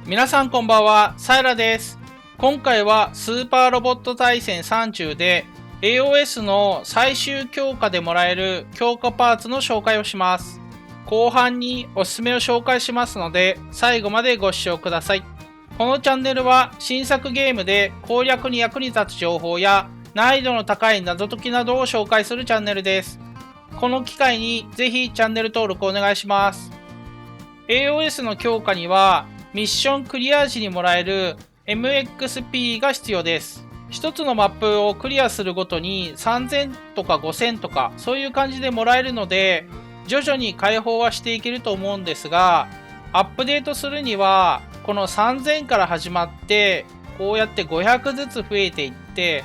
皆さんこんばんは、サイラです。今回はスーパーロボット対戦30で AOS の最終強化でもらえる強化パーツの紹介をします。後半におすすめを紹介しますので最後までご視聴ください。このチャンネルは新作ゲームで攻略に役に立つ情報や難易度の高い謎解きなどを紹介するチャンネルです。この機会にぜひチャンネル登録お願いします。AOS の強化にはミッションクリア時にもらえる MXP が必要です。一つのマップをクリアするごとに3000とか5000とかそういう感じでもらえるので徐々に解放はしていけると思うんですが、アップデートするにはこの3000から始まってこうやって500ずつ増えていって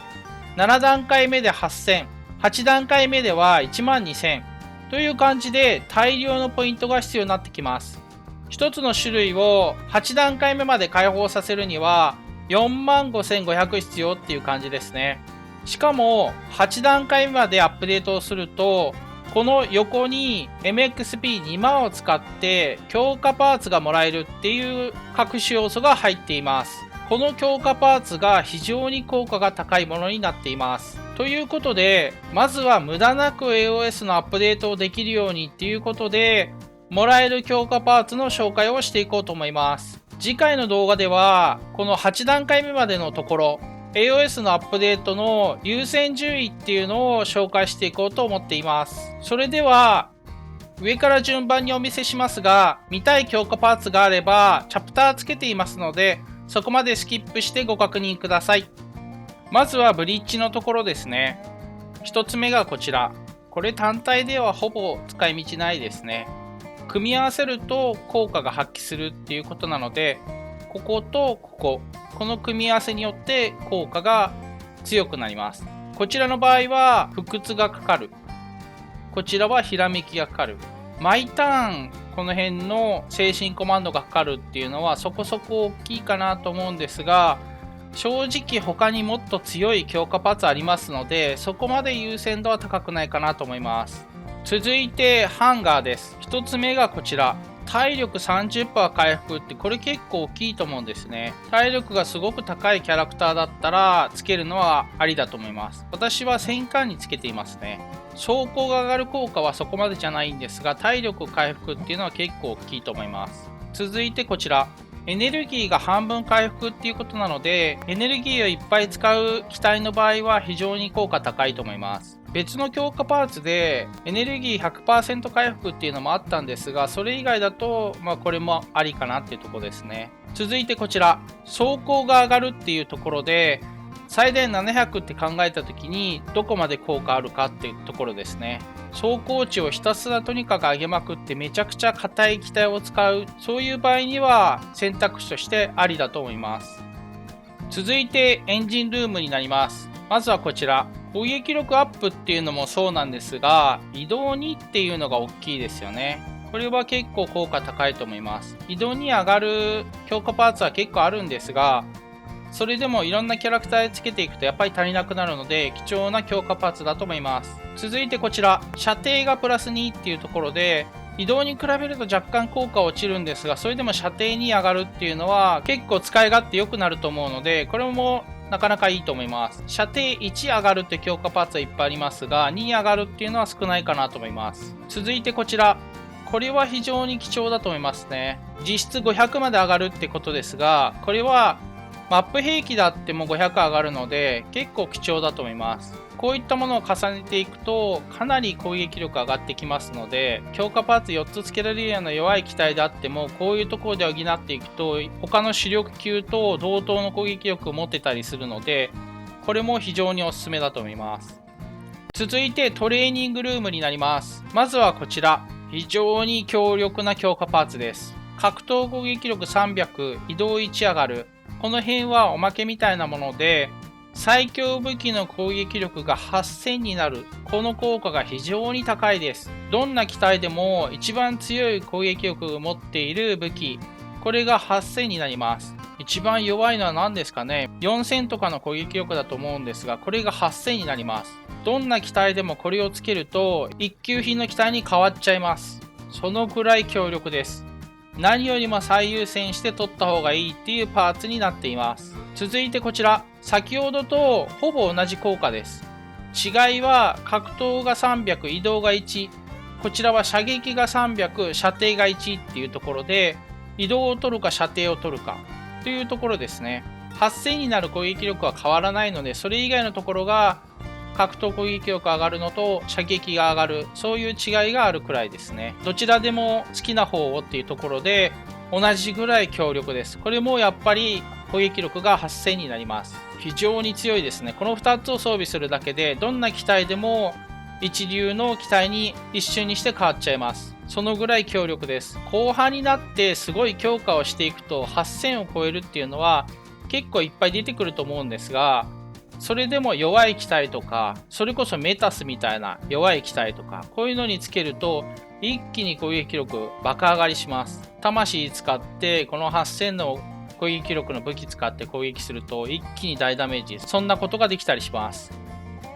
7段階目で8000、8段階目では12000という感じで大量のポイントが必要になってきます。一つの種類を8段階目まで解放させるには45,500必要っていう感じですね。しかも8段階目までアップデートをするとこの横に MXP2 万を使って強化パーツがもらえるっていう隠し要素が入っています。この強化パーツが非常に効果が高いものになっています。ということでまずは無駄なく AOS のアップデートをできるようにっていうことでもらえる強化パーツの紹介をしていこうと思います。次回の動画ではこの8段階目までのところ AOS のアップデートの優先順位っていうのを紹介していこうと思っています。それでは上から順番にお見せしますが、見たい強化パーツがあればチャプターつけていますのでそこまでスキップしてご確認ください。まずはブリッジのところですね。一つ目がこちら。これ単体ではほぼ使い道ないですね。組み合わせると効果が発揮するっていうことなので、こことこの組み合わせによって効果が強くなります。こちらの場合は不屈がかかる、こちらはひらめきがかかる。毎ターンこの辺の精神コマンドがかかるっていうのはそこそこ大きいかなと思うんですが、正直他にもっと強い強化パーツありますのでそこまで優先度は高くないかなと思います。続いてハンガーです。1つ目がこちら。体力 30% 回復ってこれ結構大きいと思うんですね。体力がすごく高いキャラクターだったらつけるのはありだと思います。私は戦艦につけていますね。走行が上がる効果はそこまでじゃないんですが体力回復っていうのは結構大きいと思います。続いてこちら。エネルギーが半分回復っていうことなのでエネルギーをいっぱい使う機体の場合は非常に効果高いと思います。別の強化パーツでエネルギー 100% 回復っていうのもあったんですがそれ以外だとこれもありかなっていうところですね。続いてこちら走行が上がるっていうところで最大700って考えた時にどこまで効果あるかっていうところですね。走行値をひたすらとにかく上げまくってめちゃくちゃ硬い機体を使う、そういう場合には選択肢としてありだと思います。続いてエンジンルームになります。まずはこちら攻撃力アップっていうのもそうなんですが移動2っていうのが大きいですよね。これは結構効果高いと思います。移動2上がる強化パーツは結構あるんですがそれでもいろんなキャラクターでつけていくとやっぱり足りなくなるので貴重な強化パーツだと思います。続いてこちら射程がプラス2っていうところで移動に比べると若干効果は落ちるんですがそれでも射程2上がるっていうのは結構使い勝手良くなると思うのでこれもなかなかいいと思います。射程1上がるって強化パーツはいっぱいありますが2上がるっていうのは少ないかなと思います。続いてこちらこれは非常に貴重だと思いますね。実質500まで上がるってことですがこれはマップ兵器だっても500上がるので結構貴重だと思います。こういったものを重ねていくとかなり攻撃力上がってきますので強化パーツ4つ付けられるような弱い機体であってもこういうところで補っていくと他の主力級と同等の攻撃力を持ってたりするのでこれも非常におすすめだと思います。続いてトレーニングルームになります。まずはこちら非常に強力な強化パーツです。格闘攻撃力300、移動1上がる。この辺はおまけみたいなもので最強武器の攻撃力が8000になる。この効果が非常に高いです。どんな機体でも一番強い攻撃力を持っている武器、これが8000になります。一番弱いのは何ですかね。4000とかの攻撃力だと思うんですがこれが8000になります。どんな機体でもこれをつけると一級品の機体に変わっちゃいます。そのくらい強力です。何よりも最優先して取った方がいいっていうパーツになっています。続いてこちら、先ほどとほぼ同じ効果です。違いは格闘が300、移動が1、こちらは射撃が300、射程が1っていうところで、移動を取るか射程を取るかというところですね。8000になる攻撃力は変わらないので、それ以外のところが格闘攻撃力上がるのと射撃が上がる、そういう違いがあるくらいですね。どちらでも好きな方をっていうところで同じぐらい強力です。これもやっぱり攻撃力が8000になります。非常に強いですね。この2つを装備するだけでどんな機体でも一流の機体に一瞬にして変わっちゃいます。そのぐらい強力です。後半になってすごい強化をしていくと8000を超えるっていうのは結構いっぱい出てくると思うんですが、それでも弱い機体とか、それこそメタスみたいな弱い機体とか、こういうのにつけると一気に攻撃力爆上がりします。魂使ってこの8000の攻撃力の武器使って攻撃すると一気に大ダメージ、そんなことができたりします。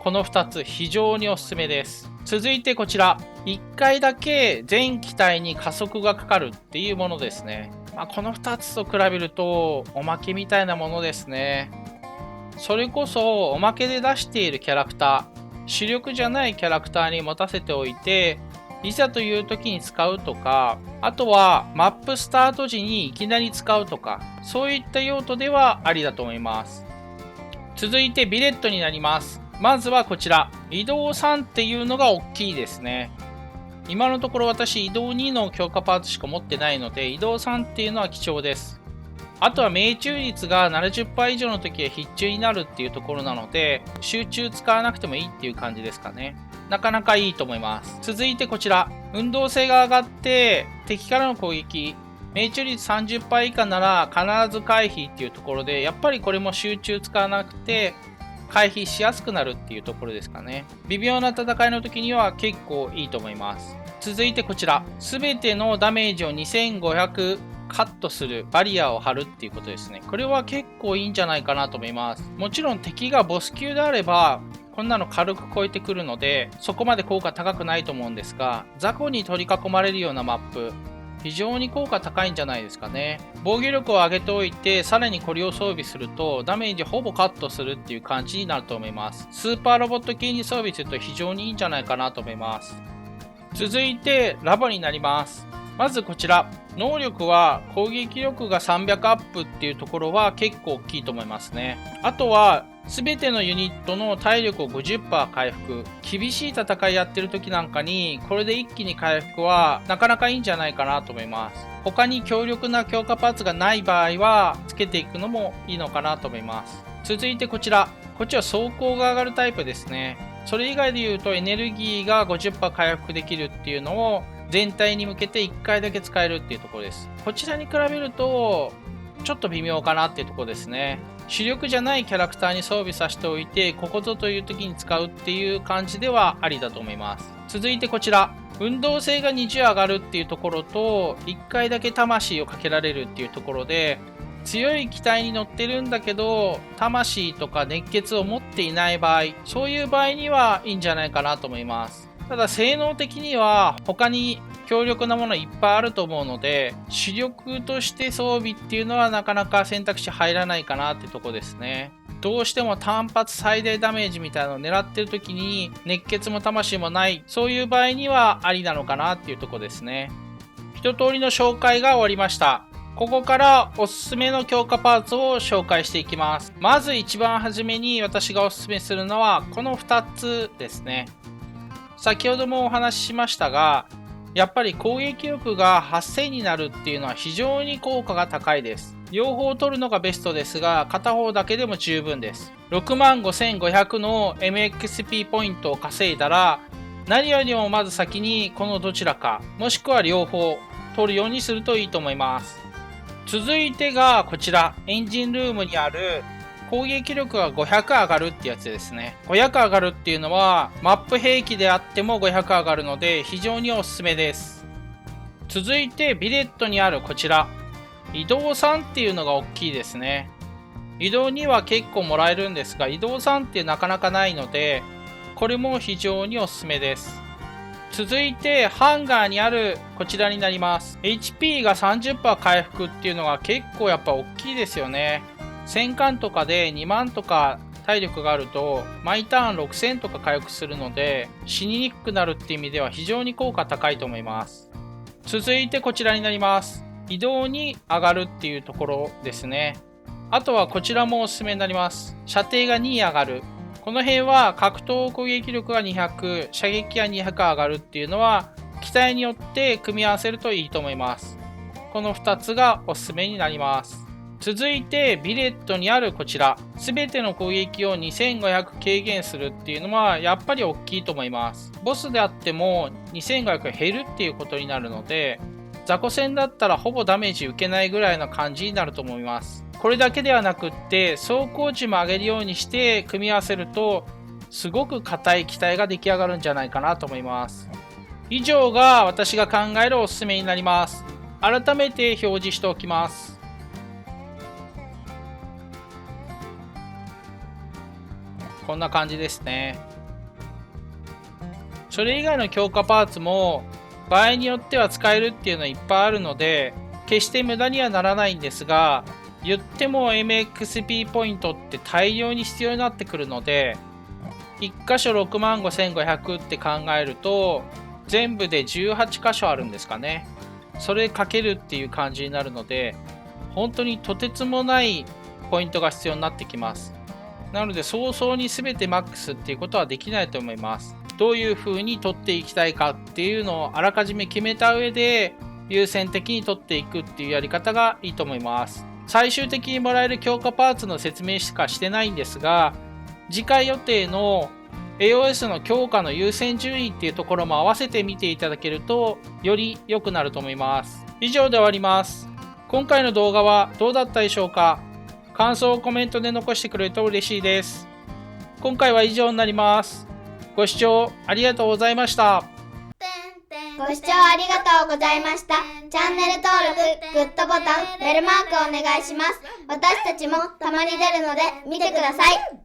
この2つ非常におすすめです。続いてこちら、1回だけ全機体に加速がかかるっていうものですね。この2つと比べるとおまけみたいなものですね。それこそおまけで出しているキャラクター、主力じゃないキャラクターに持たせておいて、いざという時に使うとか、あとはマップスタート時にいきなり使うとか、そういった用途ではありだと思います。続いてビレットになります。まずはこちら、移動3っていうのが大きいですね。今のところ私移動2の強化パーツしか持ってないので、移動3っていうのは貴重です。あとは命中率が 70% 以上の時は必中になるっていうところなので、集中使わなくてもいいっていう感じですかね。なかなかいいと思います。続いてこちら、運動性が上がって敵からの攻撃、命中率 30% 以下なら必ず回避っていうところで、やっぱりこれも集中使わなくて回避しやすくなるっていうところですかね。微妙な戦いの時には結構いいと思います。続いてこちら、全てのダメージを2500カットするバリアを張るっていうことですね。これは結構いいんじゃないかなと思います。もちろん敵がボス級であればこんなの軽く超えてくるのでそこまで効果高くないと思うんですが、雑魚に取り囲まれるようなマップ、非常に効果高いんじゃないですかね。防御力を上げておいてさらにこれを装備するとダメージほぼカットするっていう感じになると思います。スーパーロボット系に装備すると非常にいいんじゃないかなと思います。続いてラボになります。まずこちら、能力は攻撃力が300アップっていうところは結構大きいと思いますね。あとは全てのユニットの体力を 50% 回復、厳しい戦いやってる時なんかにこれで一気に回復はなかなかいいんじゃないかなと思います。他に強力な強化パーツがない場合はつけていくのもいいのかなと思います。続いてこちらは走行が上がるタイプですね。それ以外で言うとエネルギーが 50% 回復できるっていうのを全体に向けて1回だけ使えるっていうところです。こちらに比べるとちょっと微妙かなっていうところですね。主力じゃないキャラクターに装備させておいてここぞという時に使うっていう感じではありだと思います。続いてこちら、運動性が20上がるっていうところと1回だけ魂をかけられるっていうところで、強い機体に乗ってるんだけど魂とか熱血を持っていない場合、そういう場合にはいいんじゃないかなと思います。ただ性能的には他に強力なものいっぱいあると思うので、主力として装備っていうのはなかなか選択肢入らないかなってとこですね。どうしても単発最大ダメージみたいなのを狙ってる時に熱血も魂もない、そういう場合にはありなのかなっていうとこですね。一通りの紹介が終わりました。ここからおすすめの強化パーツを紹介していきます。まず一番初めに私がおすすめするのはこの2つですね。先ほどもお話ししましたが、やっぱり攻撃力が8000になるっていうのは非常に効果が高いです。両方取るのがベストですが、片方だけでも十分です。65,500の MXP ポイントを稼いだら、何よりもまず先にこのどちらか、もしくは両方取るようにするといいと思います。続いてがこちら、エンジンルームにある攻撃力が500上がるってやつですね。500上がるっていうのはマップ兵器であっても500上がるので非常におすすめです。続いてビレットにあるこちら、移動3っていうのが大きいですね。移動2は結構もらえるんですが、移動3ってなかなかないのでこれも非常におすすめです。続いてハンガーにあるこちらになります。 HP が 30% 回復っていうのが結構やっぱ大きいですよね。戦艦とかで2万とか体力があると毎ターン6000とか回復するので、死ににくくなるっていう意味では非常に効果高いと思います。続いてこちらになります。移動に上がるっていうところですね。あとはこちらもおすすめになります。射程が2上がる。この辺は格闘攻撃力が200、射撃が200上がるっていうのは機体によって組み合わせるといいと思います。この2つがおすすめになります。続いてビレットにあるこちら、全ての攻撃を2500軽減するっていうのはやっぱり大きいと思います。ボスであっても2500減るっていうことになるので、雑魚戦だったらほぼダメージ受けないぐらいの感じになると思います。これだけではなくって走行値も上げるようにして組み合わせるとすごく硬い機体が出来上がるんじゃないかなと思います。以上が私が考えるおすすめになります。改めて表示しておきます。こんな感じですね。それ以外の強化パーツも場合によっては使えるっていうのはいっぱいあるので決して無駄にはならないんですが、言っても MXP ポイントって大量に必要になってくるので、1箇所65,500って考えると全部で18箇所あるんですかね。それかけるっていう感じになるので、本当にとてつもないポイントが必要になってきます。なので早々に全てマックスっていうことはできないと思います。どういう風に取っていきたいかっていうのをあらかじめ決めた上で優先的に取っていくっていうやり方がいいと思います。最終的にもらえる強化パーツの説明しかしてないんですが、次回予定の AOS の強化の優先順位っていうところも合わせて見ていただけるとより良くなると思います。以上で終わります。今回の動画はどうだったでしょうか？感想をコメントで残してくれると嬉しいです。今回は以上になります。ご視聴ありがとうございました。ご視聴ありがとうございました。チャンネル登録、グッドボタン、ベルマークお願いします。私たちもたまに出るので見てください。